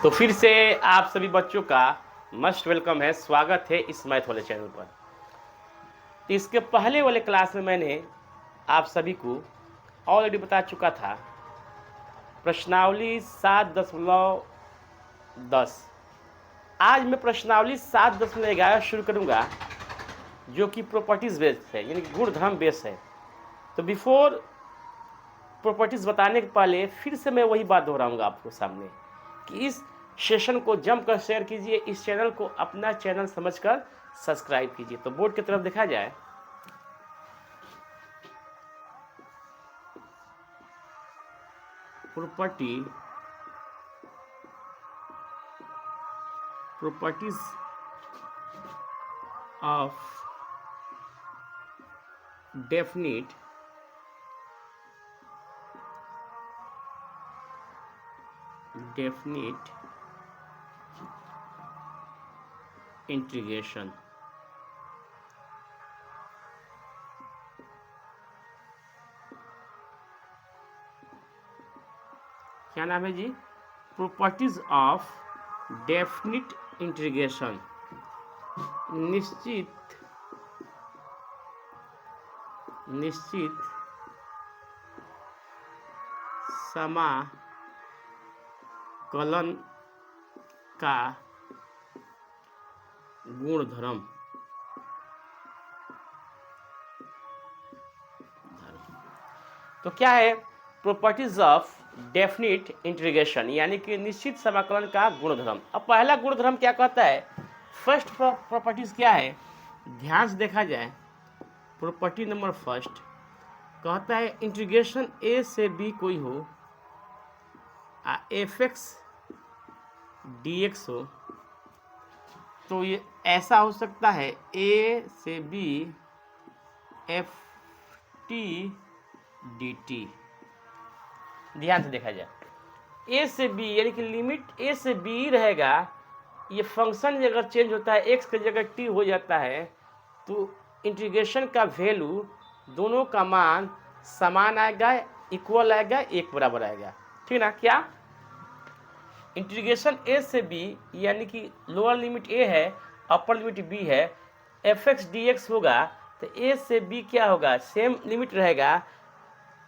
तो फिर से आप सभी बच्चों का मस्ट वेलकम है, स्वागत है इस मैथ वाले चैनल पर। तो इसके पहले वाले क्लास में मैंने आप सभी को ऑलरेडी बता चुका था प्रश्नावली 7.10। आज मैं प्रश्नावली 7.11 शुरू करूंगा जो कि प्रॉपर्टीज बेस्ड है, यानी कि गुणधर्म बेस्ड है। तो बिफोर प्रॉपर्टीज बताने के पहले फिर से मैं वही बात दोहराऊंगा आपको सामने कि इस सेशन को जमकर शेयर कीजिए, इस चैनल को अपना चैनल समझकर सब्सक्राइब कीजिए। तो बोर्ड की तरफ देखा जाए, प्रॉपर्टीज ऑफ डेफिनिट इंटीग्रेशन। क्या नाम है जी? Properties of definite integration. निश्चित समाकलन का गुणधर्म। तो क्या है प्रॉपर्टीज ऑफ डेफिनिट इंटीग्रेशन, यानी कि निश्चित समाकलन का गुणधर्म। अब पहला गुणधर्म क्या कहता है? फर्स्ट प्रॉपर्टीज क्या है, ध्यान से देखा जाए। प्रॉपर्टी नंबर फर्स्ट कहता है इंटीग्रेशन ए से बी कोई हो, एफ एक्स डी एक्स हो, तो ये ऐसा हो सकता है ए से B F T D T. ध्यान से देखा जाए, ए से बी यानी कि लिमिट ए से बी रहेगा। ये फंक्शन अगर चेंज होता है, एक्स की जगह टी हो जाता है, तो इंटीग्रेशन का वैल्यू दोनों का मान समान आएगा, इक्वल आएगा, एक बराबर आएगा। ठीक ना? क्या इंटीग्रेशन ए से बी यानी कि लोअर लिमिट ए है, अपर लिमिट बी है, एफ एक्स डी एक्स होगा, तो ए से बी क्या होगा? सेम लिमिट रहेगा,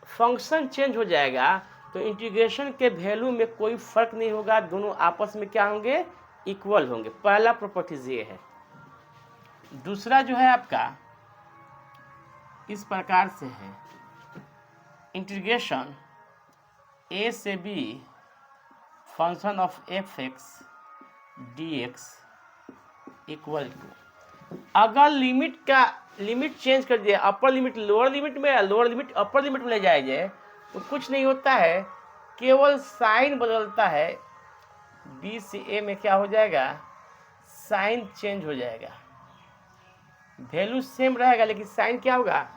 फंक्शन चेंज हो जाएगा, तो इंटीग्रेशन के वैल्यू में कोई फर्क नहीं होगा, दोनों आपस में क्या होंगे? इक्वल होंगे। पहला प्रॉपर्टीज ये है। दूसरा जो है आपका इस प्रकार से है, इंटीग्रेशन ए से B function of F x D X equal to, अगर लिमिट चेंज कर दिया, अपर लिमिट लोअर लिमिट में, लोअर लिमिट अपर लिमिट में ले जाया जाए, तो कुछ नहीं होता है, केवल साइन बदलता है। बी से ए में क्या हो जाएगा? साइन चेंज हो जाएगा, वैल्यू सेम रहेगा लेकिन साइन क्या होगा?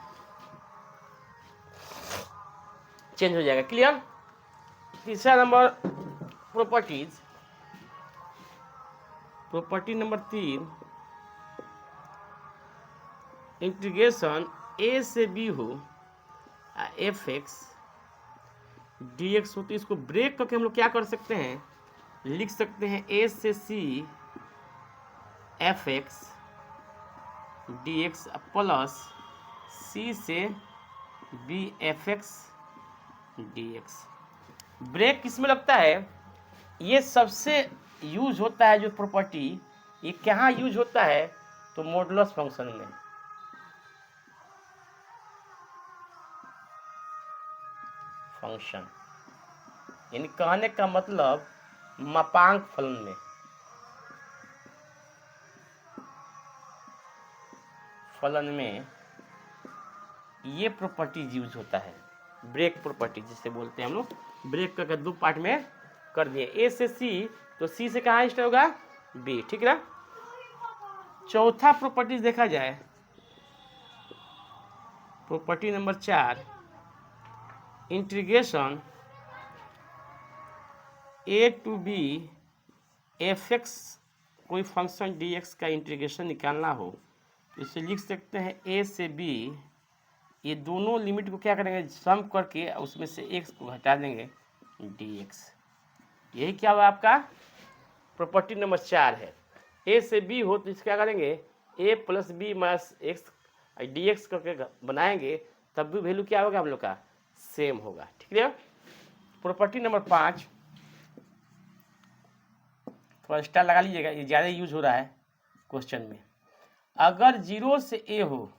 चेंज हो जाएगा। क्लियर? तीसरा number property number 3, integration A से बी हो, एफ एक्स डी एक्स हो, तो इसको ब्रेक करके हम लोग क्या कर सकते हैं? लिख सकते हैं ए से c f x D x plus c से B F x D x. Break किस में लगता है? ये सबसे यूज होता है जो प्रॉपर्टी, ये कहाँ यूज होता है? तो मॉडुलस फंक्शन में। फंक्शन यानी कहने का मतलब मापांक फलन में। ये प्रॉपर्टीज यूज होता है, ब्रेक प्रॉपर्टी जिसे बोलते हैं हम लोग। ब्रेक करके दो पार्ट में कर दिए, ए से सी, तो सी से कहाँ स्टार्ट होगा? बी। ठीक है ना? चौथा प्रॉपर्टीज देखा जाए, property number 4, integration A to B F X कोई फंक्शन डी एक्स का इंटीग्रेशन निकालना हो, तो इसे लिख सकते हैं ए से बी, ये दोनों लिमिट को क्या करेंगे? सम करके उसमें से एक्स को घटा देंगे, डी एक्स। यही क्या हुआ आपका प्रॉपर्टी नंबर 4 है, ए से बी हो तो इसका क्या करेंगे, a plus b minus x D x करके बनाएंगे, तब भी वैल्यू क्या होगा हम लोग का, सेम होगा। ठीक है। प्रॉपर्टी नंबर 5, थोड़ा स्टार लगा लीजिएगा, ये ज़्यादा यूज हो रहा है क्वेश्चन में। अगर 0 से ए हो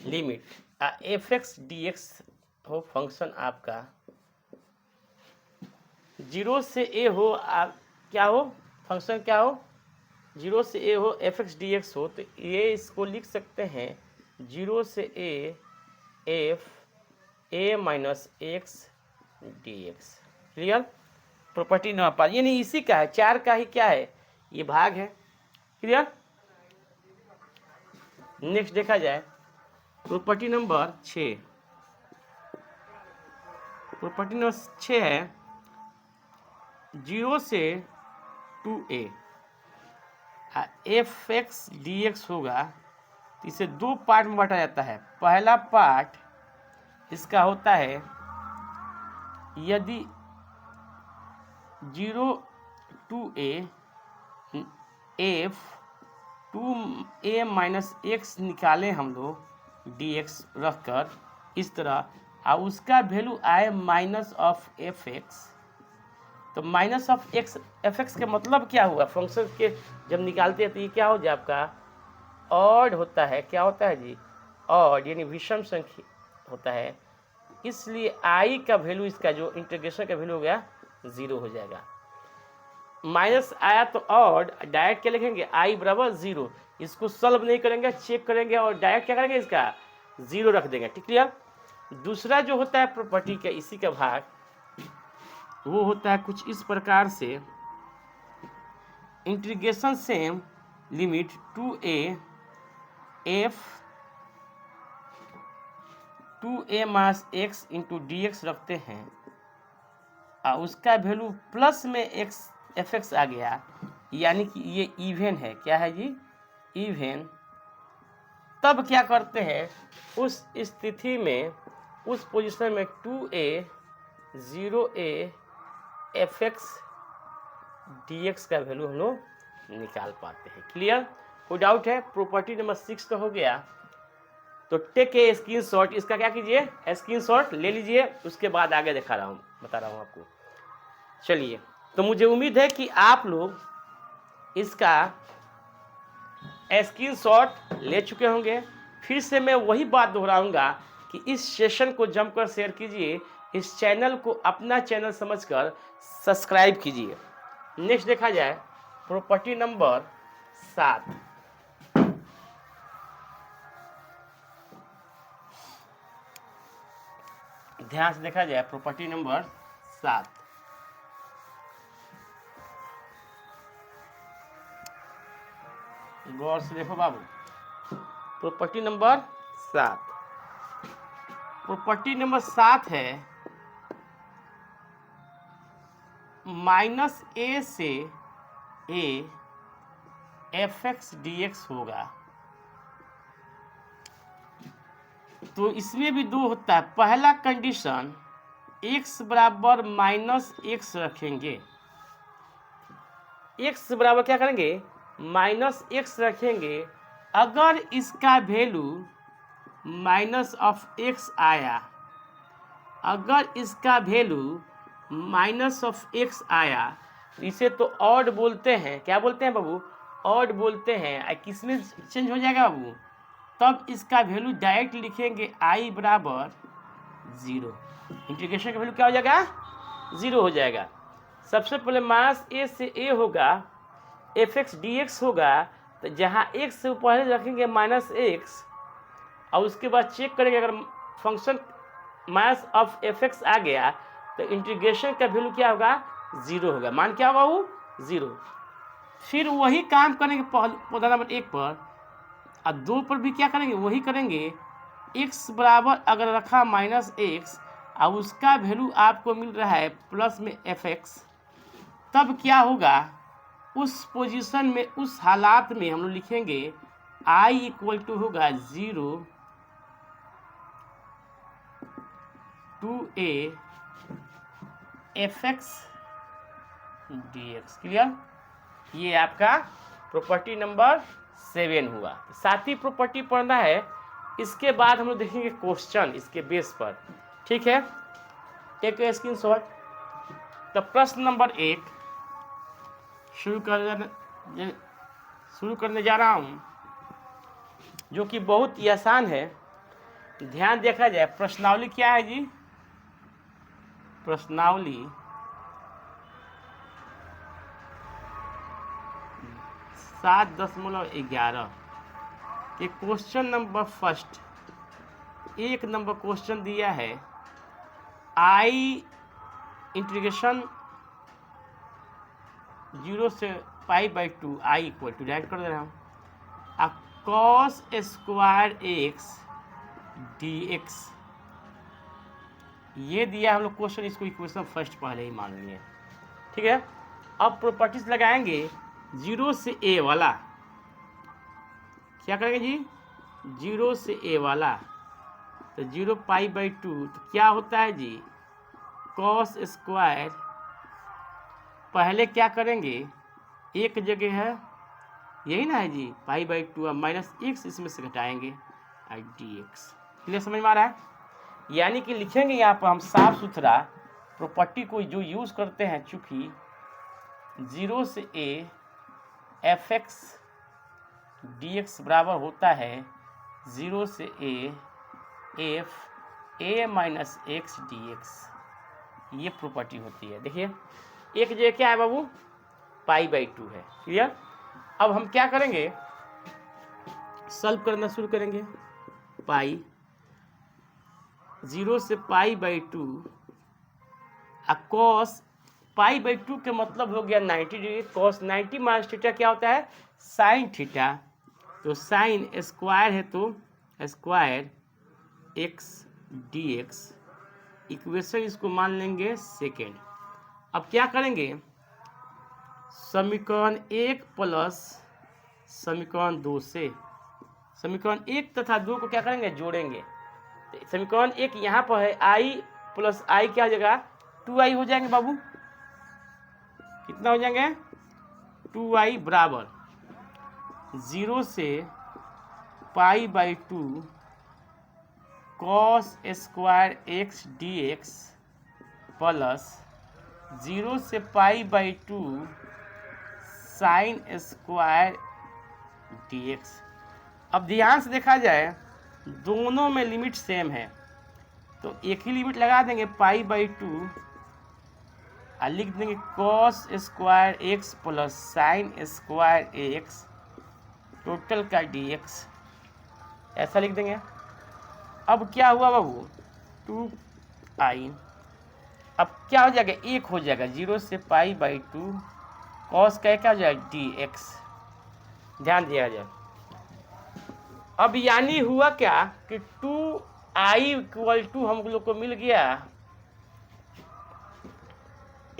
limit F x D x हो फंक्शन आपका, 0 से ए हो क्या हो फंक्शन, क्या हो 0 से ए हो एफ एक्स डी एक्स हो, तो ये इसको लिख सकते हैं 0 से A F A minus x D X. Clear. Property number 5 यानी इसी का है, 4 का ही क्या है, ये भाग है। क्लियर। नेक्स्ट देखा जाए प्रॉपर्टी नंबर 6। प्रॉपर्टी नंबर 6 है 0 से 2a F x D x होगा, तो इसे 2 पार्ट में बांटा जाता है। पहला पार्ट इसका होता है यदि 0 2a F 2a minus x निकालें हम लोग डी एक्स रख कर इस तरह, और उसका वैल्यू आए माइनस ऑफ एफ एक्स, तो minus of x F x का मतलब क्या हुआ, फंक्शन के जब निकालते हैं तो ये क्या हो जाए आपका ऑड होता है। क्या होता है जी, ऑड यानी विषम संख्या होता है, इसलिए आई का वैल्यू इसका जो इंटीग्रेशन का वैल्यू हो गया 0 हो जाएगा। माइनस आया तो ऑड, डायरेक्ट क्या लिखेंगे आई बराबर 0, इसको सॉल्व नहीं करेंगे, चेक करेंगे और डायरेक्ट क्या करेंगे, इसका 0 रख देंगे। ठीक क्लियर। दूसरा जो होता है प्रॉपर्टी का इसी का भाग, वो होता है कुछ इस प्रकार से, integration same limit 2a F 2a minus x into D x रखते हैं, और उसका वैल्यू प्लस में एक्स एफ एक्स आ गया, यानी कि ये इवन है। क्या है जी, इवन। तब क्या करते हैं, उस स्थिति में उस पोजीशन में 2a 0a F x D X का वैल्यू हम लोग निकाल पाते हैं। क्लियर। कोई डाउट है। प्रॉपर्टी नंबर 6 तो हो गया, तो टेक ए स्क्रीनशॉट, इसका क्या कीजिए, स्क्रीनशॉट ले लीजिए, उसके बाद आगे बता रहा हूँ आपको। चलिए, तो मुझे उम्मीद है कि आप लोग इसका स्क्रीनशॉट ले चुके होंगे। फिर से मैं वही बात दोहराऊंगा कि इस सेशन को जमकर शेयर कीजिए, इस चैनल को अपना चैनल समझकर सब्सक्राइब कीजिए। नेक्स्ट देखा जाए प्रॉपर्टी नंबर 7। ध्यान से देखा जाए प्रॉपर्टी नंबर 7। गौर से देखो बाबू, प्रॉपर्टी नंबर 7। प्रॉपर्टी नंबर 7 है माइनस ए से A F x D x होगा, तो इसमें भी 2 होता है। पहला कंडीशन x बराबर माइनस एक्स रखेंगे, x बराबर क्या करेंगे, माइनस एक्स रखेंगे। अगर इसका वैल्यू माइनस ऑफ एक्स आया, अगर इसका वैल्यू माइनस ऑफ एक्स आया, इसे तो ऑड बोलते हैं। क्या बोलते हैं बाबू, ऑड बोलते हैं। किस में चेंज हो जाएगा बाबू, तब इसका वैल्यू डायरेक्ट लिखेंगे आई बराबर 0। इंटीग्रेशन का वैल्यू क्या हो जाएगा, 0 हो जाएगा। सबसे पहले माइनस ए से ए होगा, एफ एक्स डी एक्स होगा, तो जहाँ एक्स से पहले रखेंगे माइनस एक्स, और उसके बाद चेक करेंगे अगर function minus of F x आ गया तो इंटीग्रेशन का वैल्यू क्या होगा, 0 होगा। मान क्या होगा वो, 0। फिर वही काम करेंगे पौधा नंबर 1 पर, और 2 पर भी क्या करेंगे, वही करेंगे। x बराबर अगर रखा माइनस एक्स और उसका वैल्यू आपको मिल रहा है प्लस में एफ एक्स, तब क्या होगा, उस पोजीशन में, उस हालात में हम लोग लिखेंगे i इक्वल टू होगा 0 2a F x dx। Clear? ये आपका प्रॉपर्टी नंबर 7 हुआ। साथ ही प्रॉपर्टी पढ़ना है, इसके बाद हम लोग देखेंगे क्वेश्चन इसके बेस पर। ठीक है, टेक ए स्क्रीनशॉट। तो प्रश्न नंबर 1 शुरू करने जा रहा हूँ, जो कि बहुत ही आसान है। ध्यान देखा जाए, प्रश्नावली क्या है जी? प्रश्नावली 7.11 के question number first, 1 number question दिया है। आई इंटीग्रेशन 0 से π/2 आई इक्वल टू, डायरेक्ट कर दे रहा हूँ, cos स्क्वायर x dx। ये दिया हम लोग क्वेश्चन, इसको इक्वेशन फर्स्ट पहले ही मान लिए। ठीक है, अब प्रॉपर्टीज लगाएंगे 0 से a वाला। क्या करेंगे जी? 0 से a वाला, तो 0 π/2, तो क्या होता है जी? cos स्क्वायर, पहले क्या करेंगे, एक जगह है, यही ना है जी, π/2, अब -x इसमें से घटाएंगे dx। क्लियर? समझ में आ रहा है? यानी कि लिखेंगे यहाँ पर हम साफ सुथरा प्रॉपर्टी को जो यूज़ करते हैं, चूंकि 0 से a fx dx बराबर होता है 0 से a f a minus x dx। ये प्रॉपर्टी होती है। देखिए, एक जगह क्या है बाबू? π/2 है। क्लियर? अब हम क्या करेंगे, सॉल्व करना शुरू करेंगे। पाई 0 से π/2, cos π/2 के मतलब हो गया 90 डिग्री। cos 90 माइनस थीटा क्या होता है? Sine theta. तो साइन स्क्वायर है, तो स्क्वायर x dx। इक्वेशन इसको मान लेंगे सेकेंड। अब क्या करेंगे, समीकरण 1 प्लस समीकरण 2 से समीकरण 1 तथा 2 को क्या करेंगे, जोड़ेंगे। तो समीकरण 1 यहाँ पर है, i प्लस आई क्या हो जाएगा? 2i हो जाएंगे बाबू। कितना हो जाएंगे? 2i बराबर 0 से π/2 cos square x dx plus 0 से π/2 साइन स्क्वायर dx। अब ध्यान से देखा जाए, दोनों में लिमिट सेम है, तो एक ही लिमिट लगा देंगे π/2 और लिख देंगे cos square x plus sine square x total का dx। ऐसा लिख देंगे। अब क्या हुआ बाबू? 2i। अब क्या हो जाएगा? 1 हो जाएगा। 0 से π/2 cos का क्या हो जाएगा? dx। ध्यान दिया जाए। अब यानी हुआ क्या कि 2i इक्वल टू हम लोग को मिल गया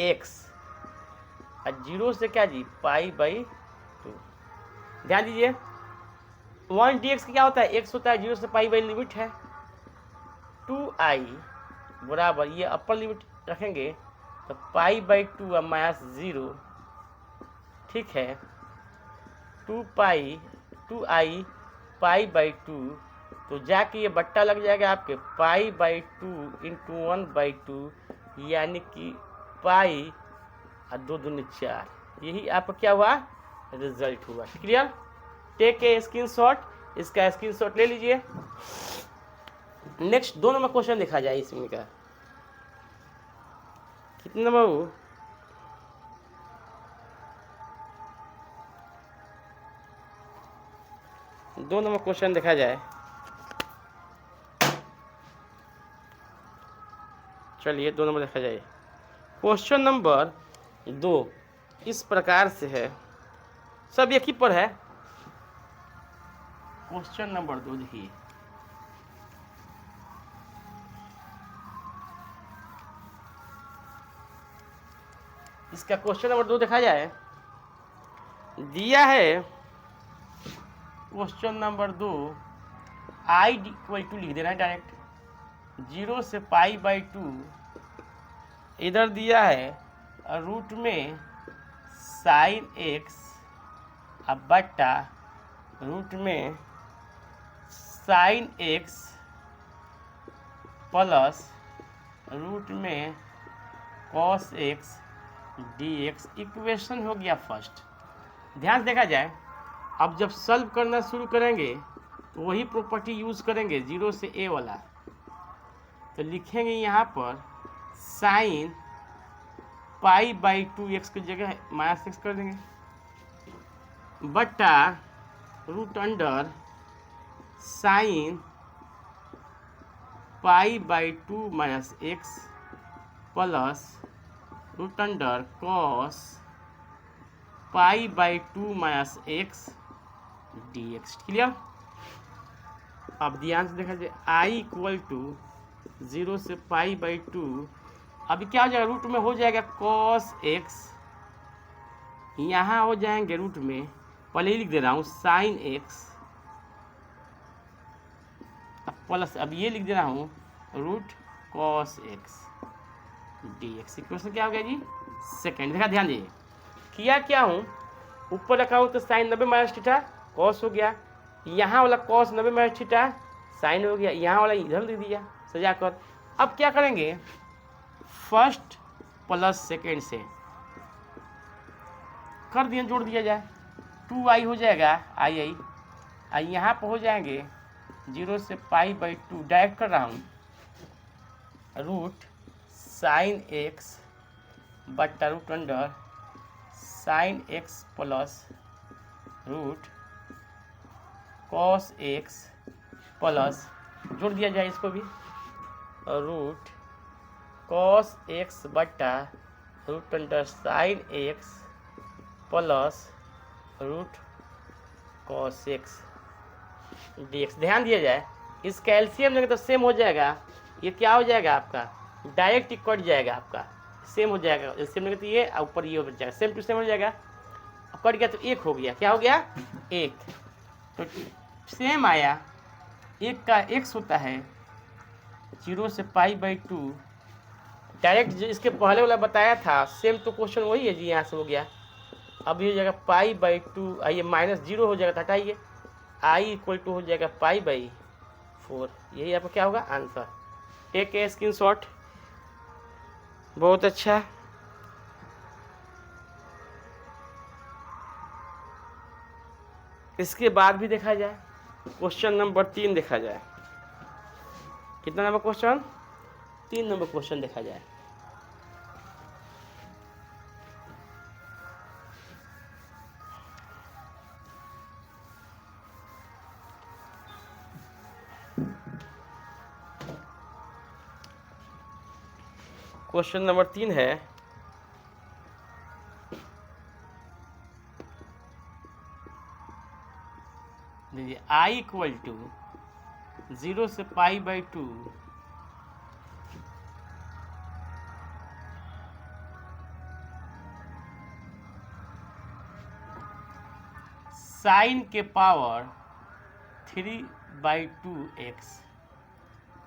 x, और 0 से क्या जी? π/2। ध्यान दीजिए, 1 dx क्या होता है? x होता है। 0 से π/2 लिमिट है। 2i बराबर, ये अपर लिमिट रखेंगे तो π/2 और -0। ठीक है, 2i π/2, तो जाके ये बट्टा लग जाएगा आपके π/2 इंटू 1/2, यानी कि पाई और 2 दूनी 4। यही आपका क्या हुआ? रिजल्ट हुआ। क्लियर? टेक ए स्क्रीनशॉट, इसका स्क्रीनशॉट ले लीजिए। नेक्स्ट 2 नंबर क्वेश्चन देखा जाए इसमें का। कितने नंबर हो? दो नंबर क्वेश्चन देखा जाए। चलिए 2 नंबर देखा जाए। क्वेश्चन नंबर 2 इस प्रकार से है, सब एक ही पर है। क्वेश्चन नंबर 2 देखिए, इसका क्वेश्चन नंबर 2 देखा जाए। दिया है question number 2, I equal to लिख देना है डायरेक्ट, 0 से π/2 इधर दिया है, रूट में साइन एक्स अब बट्टा रूट में साइन एक्स प्लस रूट में cos X D X. Equation हो गया फर्स्ट। ध्यान से देखा जाए, अब जब सॉल्व करना शुरू करेंगे तो वही प्रॉपर्टी यूज करेंगे जीरो से ए वाला। तो लिखेंगे यहाँ पर साइन पाई बाई 2x की जगह माइनस एक्स कर देंगे बट्टा root under sine pi by 2 minus x plus root under cos pi by 2 minus x D X. Clear. अब ध्यान से देखा जाए आई इक्वल टू 0 से पाई बाई 2। अभी क्या हो जाएगा, रूट में हो जाएगा कॉस एक्स, यहाँ हो जाएंगे रूट में, पहले ही लिख दे रहा हूँ साइन एक्स प्लस अब ये लिख दे रहा हूँ root cos X D X. Equation क्या हो गया जी सेकेंड। देखा ध्यान दीजिए, किया क्या हूँ, ऊपर रखा हूँ तो साइन 90 माइनस थीटा कॉस हो गया, यहाँ वाला कॉस 90 माइनस थीटा साइन हो गया, यहाँ वाला इधर लिख दिया सजा कर। अब क्या करेंगे, फर्स्ट प्लस सेकेंड से कर दिया, जोड़ दिया जाए, 2i हो जाएगा आई यहाँ पर हो जाएंगे 0 से पाई बाई 2। डायरेक्ट कर रहा हूँ रूट साइन एक्स बट्टा root under sine X plus root cos X plus जोड़ दिया जाए इसको भी रूट कॉस एक्स बट्टा root under sine X plus root cos X D X. ध्यान दिया जाए, इस कैल्शियम लेंगे तो सेम हो जाएगा, ये क्या हो जाएगा आपका डायरेक्ट कट जाएगा, आपका सेम हो जाएगा। सेम लेंगे तो ये ऊपर ये हो जाएगा, सेम टू सेम हो जाएगा। कट गया तो एक हो गया, क्या हो गया एक, तो सेम आया। एक का एक्स होता है 0 से पाई बाई 2। डायरेक्ट जो इसके पहले वाला बताया था सेम, तो क्वेश्चन वही है जी, यहाँ से हो गया। अब ये हो जाएगा पाई बाई 2, आइए माइनस 0 हो जाएगा, हटाइए आई इक्वल टू हो जाएगा पाई बाई 4। यही आपका क्या होगा आंसर। Take a screenshot. बहुत अच्छा। इसके बाद भी देखा जाए क्वेश्चन नंबर 3 देखा जाए। कितना नंबर क्वेश्चन, 3 नंबर क्वेश्चन देखा जाए। क्वेश्चन नंबर 3 है, देखिए आई इक्वल टू 0 से पाई बाई 2 साइन के पावर 3/2x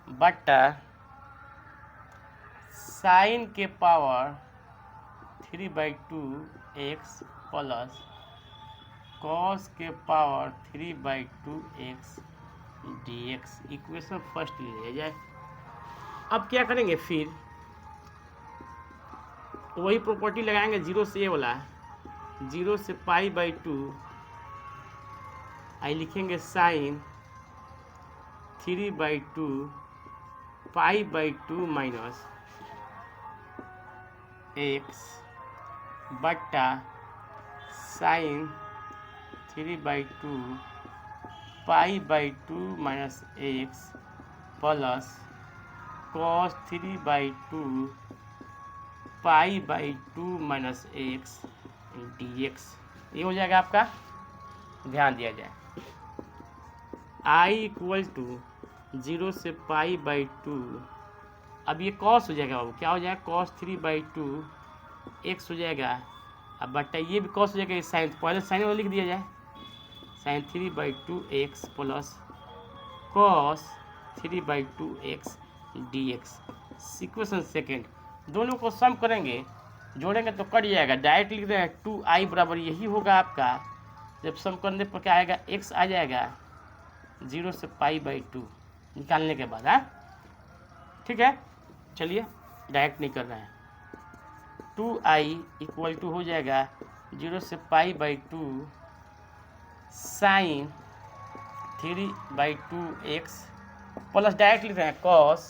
बट्टा साइन के पावर 3/2x प्लस कॉस के power 3/2x dx। Equation first ले जाए। अब क्या करेंगे, फिर वही प्रॉपर्टी लगाएंगे 0 से ए वाला, 0 से पाई बाई 2 आई लिखेंगे sine 3/2 pi by 2 minus x बट्टा sine 3/2 pi by 2 minus x plus cos 3/2 pi by 2 minus x D x. ये हो जाएगा आपका। ध्यान दिया जाए, आई इक्वल टू 0 से पाई बाई 2। अब ये कॉस हो जाएगा बाबू, क्या हो जाएगा कॉस 3/2 एक्स हो जाएगा। अब बट्टा ये भी कॉस हो जाएगा, साइन पहले साइन वाला लिख दिया जाए, sine 3/2 X plus cos 3/2 X D X. Equation second, दोनों को सम करेंगे जोड़ेंगे तो कट जाएगा, डायरेक्ट लिख रहे हैं 2i बराबर यही होगा आपका, जब सम करने पर क्या आएगा, x आ जाएगा 0 से π/2 निकालने के बाद। हाँ ठीक है, चलिए डायरेक्ट नहीं कर रहे हैं। 2i इक्वल टू हो जाएगा 0 से π/2 साइन 3/2x प्लस डायरेक्ट लिख रहे हैं cos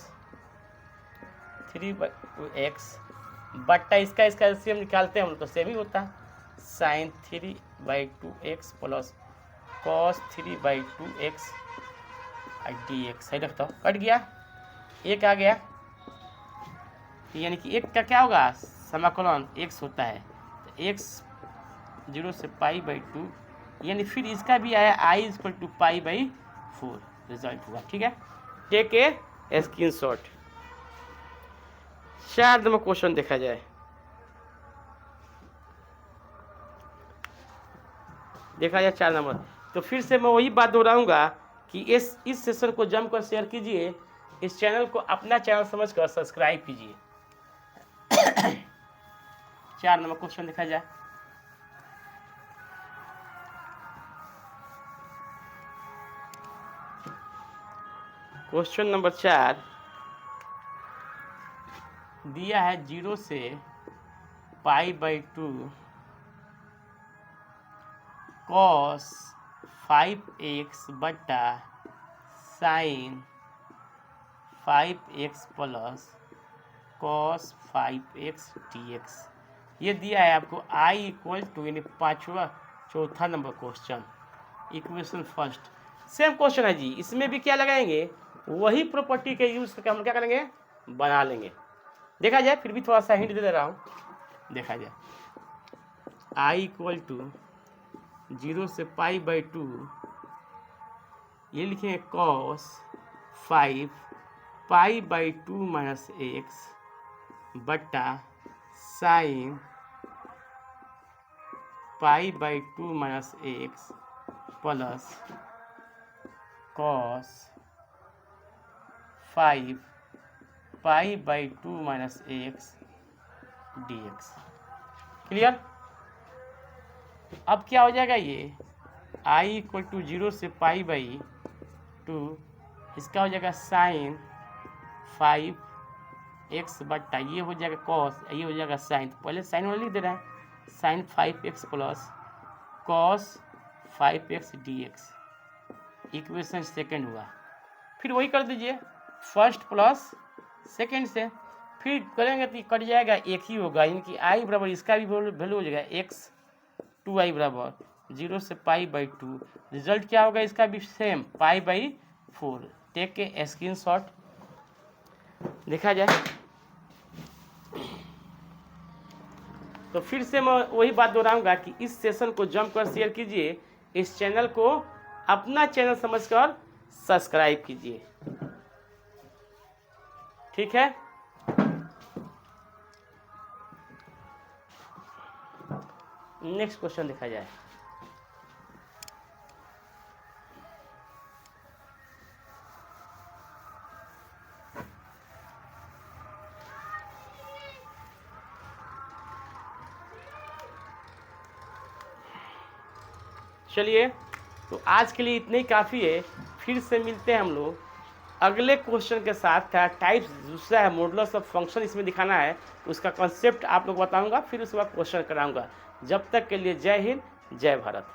3/2x बट्टा इसका एलसीएम निकालते हैं हम लोग तो सेम ही होता है, sign 3/2x plus cos 3/2x dx। सही रखता हूँ, कट गया, एक आ गया, यानी कि एक का क्या होगा, समाकलन x होता है, तो x 0 से π/2, यानी फिर इसका भी आया i = π/4 रिजल्ट हुआ। ठीक है, take a screenshot. 4 number question देखा जाए। देखा जाए 4 नंबर, तो फिर से मैं वही बात दोहराऊंगा कि इस सेशन को जमकर शेयर कीजिए, इस चैनल को अपना चैनल समझकर सब्सक्राइब कीजिए। 4 नंबर क्वेश्चन देखा जाए। क्वेश्चन नंबर 4 दिया है 0 से π/2 cos 5x बट्टा sign 5x plus cos 5x dx। ये दिया है आपको i = यानी चौथा number question, equation first. Same question है जी, इसमें भी क्या लगाएंगे, वही प्रॉपर्टी के यूज करके हम क्या करेंगे, बना लेंगे। देखा जाए, फिर भी थोड़ा सा हिंट दे रहा हूँ, देखा जाए i = 0 से π/2 ये लिखेंगे cos 5 π/2 - x बट्टा sine π/2 - x plus cos 5 π/2 - x dx। Clear. अब क्या हो जाएगा, ये i = 0 से π/2, इसका हो जाएगा साइन 5x बट्टा ये हो जाएगा cos, ये हो जाएगा साइन, तो पहले साइन वाला लिख दे रहे हैं, sine 5x plus cos 5x dx। Equation second हुआ, फिर वही कर दीजिए फर्स्ट प्लस सेकंड से, फिर करेंगे तो कट जाएगा, एक ही होगा, यानी कि i बराबर इसका भी वैल्यू हो जाएगा x 2i बराबर 0 से π/2, रिजल्ट क्या होगा इसका भी सेम π/4। टेक के स्क्रीनशॉट। देखा जाए, तो फिर से मैं वही बात दोहराऊंगा कि इस सेशन को जंप कर शेयर कीजिए, इस चैनल को अपना चैनल समझकर सब्सक्राइब कीजिए। ठीक है, नेक्स्ट क्वेश्चन देखा जाए। चलिए, तो आज के लिए इतने ही काफ़ी है, फिर से मिलते हैं हम लोग अगले क्वेश्चन के साथ। टाइप्स दूसरा है, मॉडुलस ऑफ फंक्शन इसमें दिखाना है, उसका कॉन्सेप्ट आप लोग बताऊंगा, फिर उसके बाद क्वेश्चन कराऊंगा। जब तक के लिए जय हिंद, जय भारत।